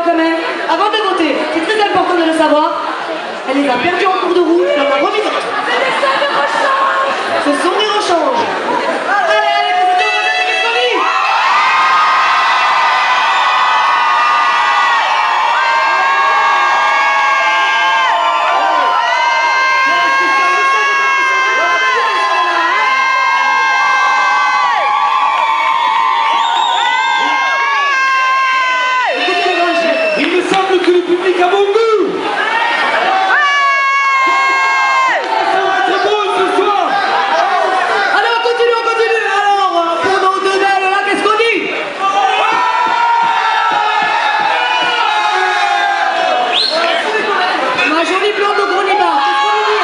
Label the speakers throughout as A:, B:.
A: quand même, avant de voter, c'est très important de le savoir, elle les a perdus en cours de route, elle en a remis d'autres. Ce sont des rechanges. Allez, allez, président, on va faire des questions.
B: Il me semble que le public a bon goût. Ça va être beau ce soir.
A: Alors, on continue. Alors, pour nos deux belles, là, qu'est-ce qu'on dit? Ma jolie blonde au gros nibar, qu'est-ce qu'on lui dit?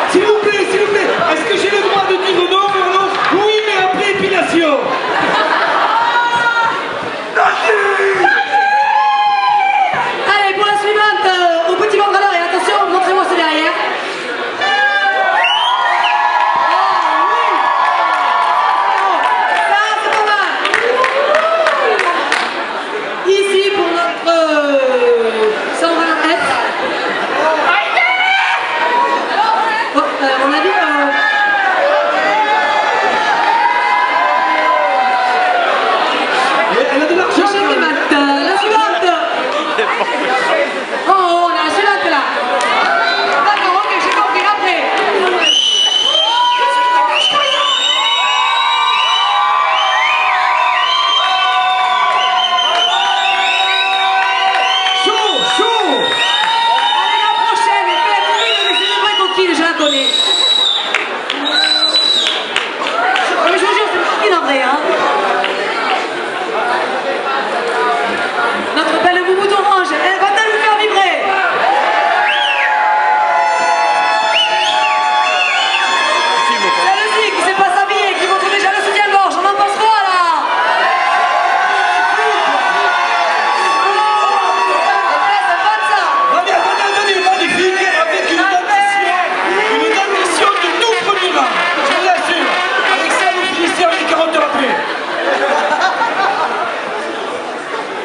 B: S'il vous plaît, est-ce que j'ai le droit de dire non ou non? Oui, mais après épilation.
A: Allez, pour la suivante, au petit vendredi, et attention, montrez-moi ce derrière. Ça, c'est pas mal. Ici, pour notre 120 F. Oh, on a dit...
B: Elle a de l'argent.
A: Cherchez tes maths. La suivante. Oh, on a la suivante là. D'accord, ok, j'ai compris. Après.
B: Chaud.
A: Allez, la prochaine. C'est une vraie coquine, je la connais. Mais je vous jure, c'est une coquine en vrai, hein. Notre belle moumoute orange, elle va-t-elle nous faire vibrer? Celle-ci qui sait pas s'habiller, qui montre déjà le soutien-gorge, on en pense quoi là? C'est pas de ça.
B: Magnifique, avec une dentition de tout premier rang. Je vous l'assure. Avec ça, vous finissez avec 40 heures après.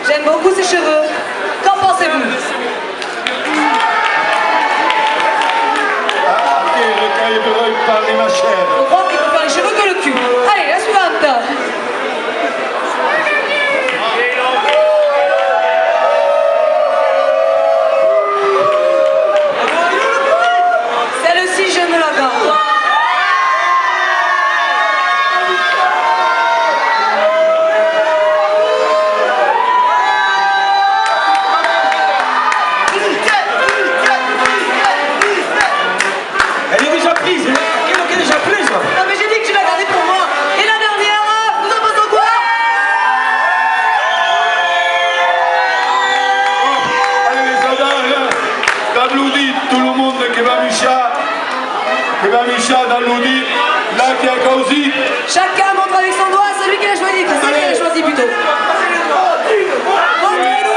A: J'aime beaucoup ses cheveux. Qu'en pensez-vous?
C: Le cahier de l'œil parler ma chère.
A: On croit qu'il peut faire les cheveux que le cul. Allez, la suivante. Celle-ci, je me la garde.
B: Elle est déjà prise. Elle est déjà prise.
A: Non mais j'ai dit que tu l'as gardée pour moi. Et la dernière, vous en pensez quoi?
C: Allez les soldats, d'applaudir tout le monde qui va Micha dans l'audit, là qui a causé.
A: Chacun montre avec son doigt celui qu'il a choisi. Enfin, celle qu'il a choisi plutôt. Montrez-nous